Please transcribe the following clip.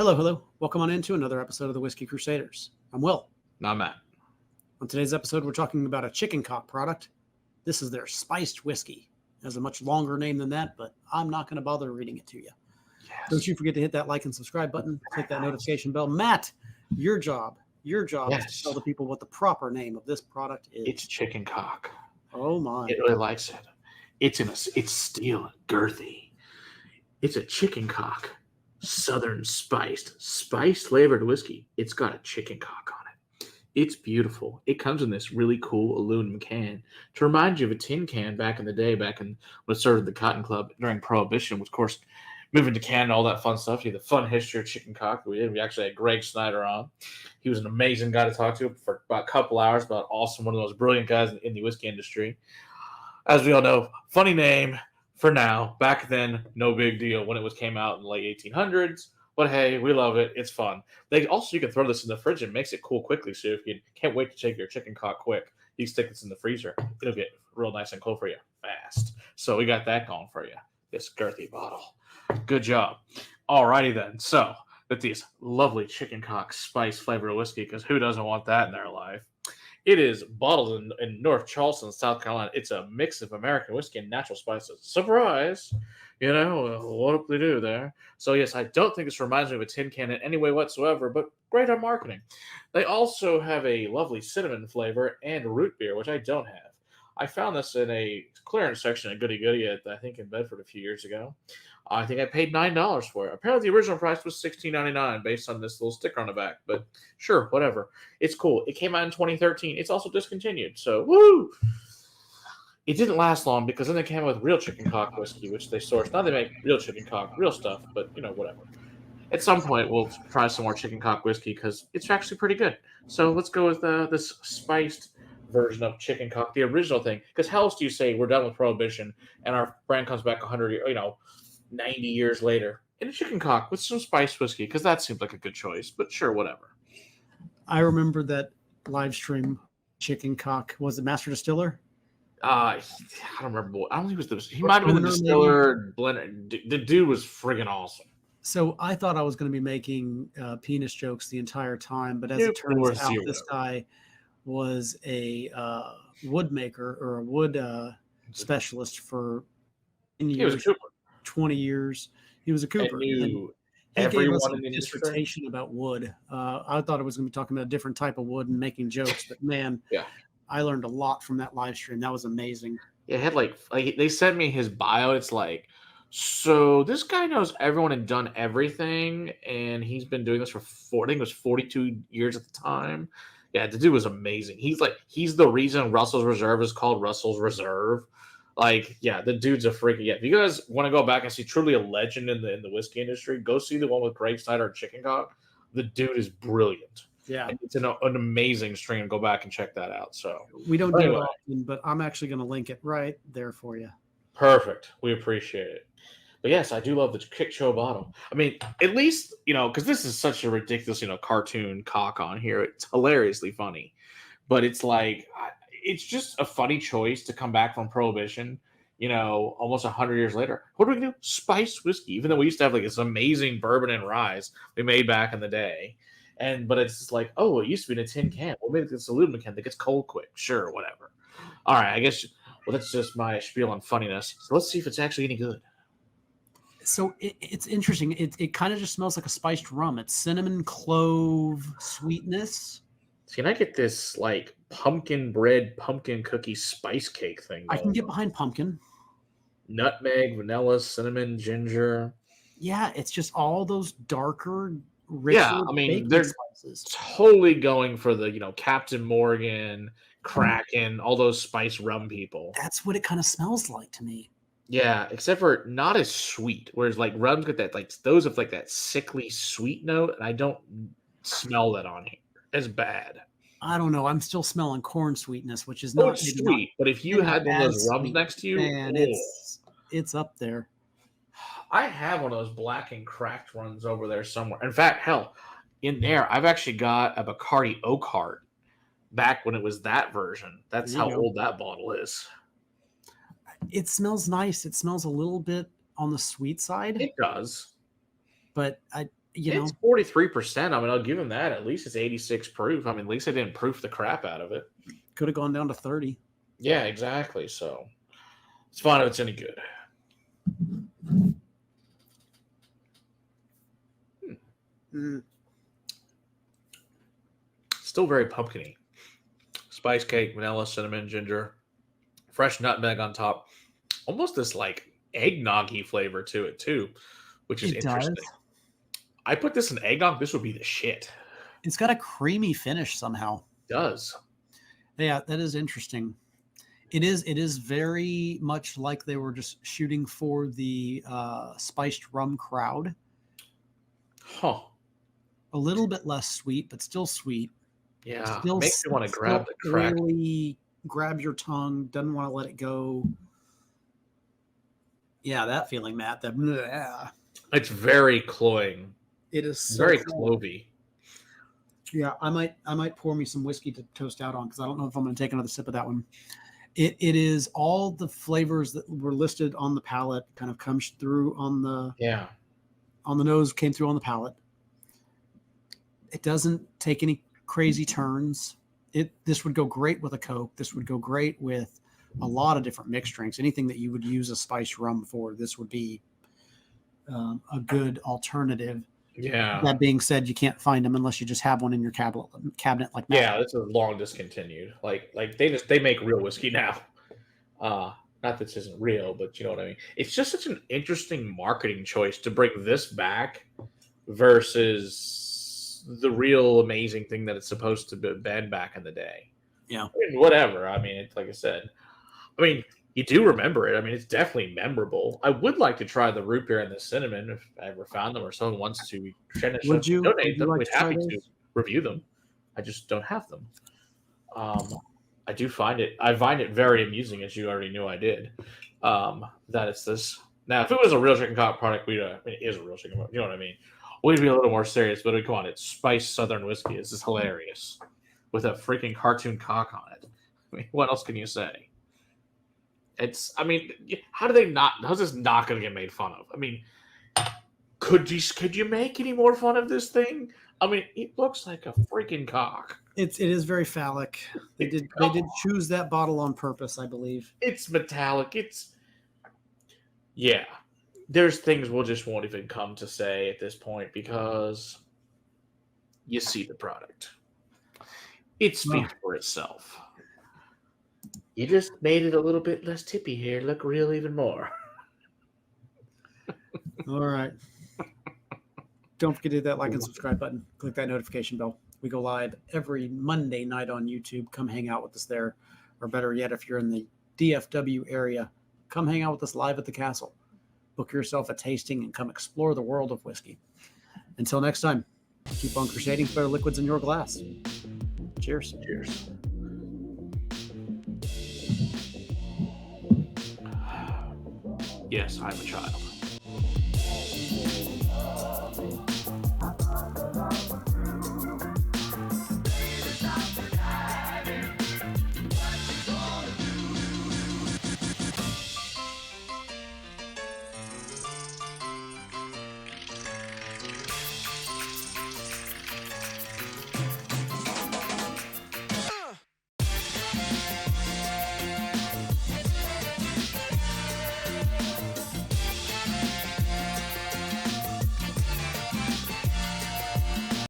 Hello, hello. Welcome on into another episode of the Whiskey Crusaders. I'm Will. Not Matt. On today's episode, we're talking about a chicken cock product. This is their spiced whiskey. It has a much longer name than that, but I'm not going to bother reading it to you. Yes. Don't you forget to hit that like and subscribe button. Click that notification bell. Matt, your job is to tell the people what the proper name of this product is. It's chicken cock. Oh my! It really likes it. It's steel and girthy. It's a chicken cock, southern spice flavored whiskey. It's got a chicken cock on it. It's beautiful. It comes in this really cool aluminum can to remind you of a tin can back in the day, when it started the Cotton Club during Prohibition, which of course moving to Canada, all that fun stuff. The fun history of chicken cock we did. We actually had Greg Snyder on. He was an amazing guy to talk to for about a couple hours, but awesome, one of those brilliant guys in the whiskey industry. As we all know, funny name for now. Back then, no big deal when it came out in the late 1800s. But hey, we love it. It's fun. You can throw this in the fridge and it makes it cool quickly. So if you can't wait to take your chicken cock quick, you stick this in the freezer. It'll get real nice and cool for you fast. So we got that going for you. This girthy bottle. Good job. Alrighty then. So with these lovely chicken cock spice flavored whiskey, because who doesn't want that in their life? It is bottled in North Charleston, South Carolina. It's a mix of American whiskey and natural spices. Surprise! What do they do there? So yes, I don't think this reminds me of a tin can in any way whatsoever, but great on marketing. They also have a lovely cinnamon flavor and root beer, which I don't have. I found this in a clearance section at Goody Goody I think in Bedford a few years ago. I think I paid $9 for it. Apparently the original price was $16.99 based on this little sticker on the back, but sure, whatever. It's cool. It came out in 2013. It's also discontinued, so woo! It didn't last long because then they came out with real chicken cock whiskey, which they sourced. Now they make real chicken cock, real stuff, but whatever. At some point, we'll try some more chicken cock whiskey because it's actually pretty good. So let's go with this spiced version of chicken cock, the original thing. Because how else do you say we're done with Prohibition and our brand comes back 90 years later in a chicken cock with some spiced whiskey? Because that seems like a good choice. But sure, whatever. I remember that live stream chicken cock. Was it Master Distiller? I don't remember. I don't think it was he might have been the distiller blender. The dude was friggin' awesome. So I thought I was going to be making penis jokes the entire time, but as it turns out, this guy was a wood maker or a wood specialist for 10 years, he was a cooper. 20 years. He was a cooper. He gave us a dissertation about wood. I thought it was going to be talking about a different type of wood and making jokes, but man, yeah. I learned a lot from that live stream. That was amazing. Yeah, it had like they sent me his bio. It's like, so this guy knows everyone and done everything, and he's been doing this for 42 years at the time. Yeah, the dude was amazing. He's the reason Russell's Reserve is called Russell's Reserve. The dude's a freaking. Yeah, if you guys want to go back and see truly a legend in the whiskey industry, go see the one with Greg Snyder and Chicken Cock. The dude is brilliant. Yeah, and it's an amazing stream. Go back and check that out. So we don't do it often, but I'm actually going to link it right there for you. Perfect. We appreciate it. But yes, I do love the kick show bottle. I mean, at least, because this is such a ridiculous, cartoon cock on here. It's hilariously funny. But it's it's just a funny choice to come back from Prohibition, almost 100 years later. What are we going to do? Spiced whiskey. Even though we used to have this amazing bourbon and rye we made back in the day. But it's just it used to be in a tin can. Well, maybe it's aluminum can that gets cold quick. Sure, whatever. All right, I guess, that's just my spiel on funniness. So let's see if it's actually any good. So it's interesting. It kind of just smells like a spiced rum. It's cinnamon clove sweetness. See, and I get this pumpkin bread, pumpkin cookie spice cake thing. I can get behind pumpkin. Nutmeg, vanilla, cinnamon, ginger. Yeah, it's just all those darker, richer. Yeah, I mean, they're spices. Totally going for the Captain Morgan, Kraken, all those spice rum people. That's what it kind of smells like to me. Yeah, except for not as sweet. Whereas rums get that those have that sickly sweet note, and I don't smell that on here. It's bad. I don't know. I'm still smelling corn sweetness, which is not sweet. But if you had one of those rums next to you, man, it's up there. I have one of those black and cracked ones over there somewhere. In fact, hell, in there, I've actually got a Bacardi Oak Heart back when it was that version. That's how old that bottle is. It smells nice. It smells a little bit on the sweet side. It does. But It's 43%. I mean, I'll give them that. At least it's 86 proof. I mean, at least I didn't proof the crap out of it. Could have gone down to 30. Yeah, exactly. So it's fine if it's any good. Still very pumpkin-y. Spice cake, vanilla, cinnamon, ginger, fresh nutmeg on top. Almost this like eggnoggy flavor to it too, which is interesting. Does. I put this in eggnog. This would be the shit. It's got a creamy finish somehow. It does. Yeah, that is interesting. It is very much like they were just shooting for the spiced rum crowd. Huh. A little bit less sweet, but still sweet. Yeah, still, makes you want to grab the crack. Really grab your tongue, doesn't want to let it go. Yeah, that feeling, Matt. It's very cloying. It is so very clovey. Yeah, I might pour me some whiskey to toast out on because I don't know if I'm going to take another sip of that one. It is all the flavors that were listed on the palate kind of comes through on the nose, came through on the palate. It doesn't take any crazy turns. This would go great with a Coke. This would go great with a lot of different mixed drinks. Anything that you would use a spiced rum for, this would be a good alternative. Yeah. That being said, you can't find them unless you just have one in your cabinet like that. Yeah, this is long discontinued. Like they make real whiskey now. Not that this isn't real, but you know what I mean. It's just such an interesting marketing choice to bring this back versus the real amazing thing that it's supposed to be been back in the day. Yeah. I mean, whatever. I mean, it's like I said. I mean, you do remember it. I mean, it's definitely memorable. I would like to try the root beer and the cinnamon if I ever found them or someone wants to donate them. We'd happy to review them. I just don't have them. I find it very amusing, as you already knew I did. That it's this. Now, if it was a real chicken cock product, it is a real chicken cock. You know what I mean? We'd be a little more serious, but come on, it's spiced Southern whiskey. This is hilarious with a freaking cartoon cock on it. I mean, what else can you say? How's this not going to get made fun of? I mean, could you make any more fun of this thing? I mean, it looks like a freaking cock. It is very phallic. They did choose that bottle on purpose, I believe. It's metallic. Yeah. There's things we'll just won't even come to say at this point because you see the product. It speaks for itself. You just made it a little bit less tippy here. Look real even more. All right. Don't forget to hit that like and subscribe button. Click that notification bell. We go live every Monday night on YouTube. Come hang out with us there. Or better yet, if you're in the DFW area, come hang out with us live at the castle. Book yourself a tasting and come explore the world of whiskey. Until next time, keep on crusading for better liquids in your glass. Cheers. Cheers. Yes, I'm a child.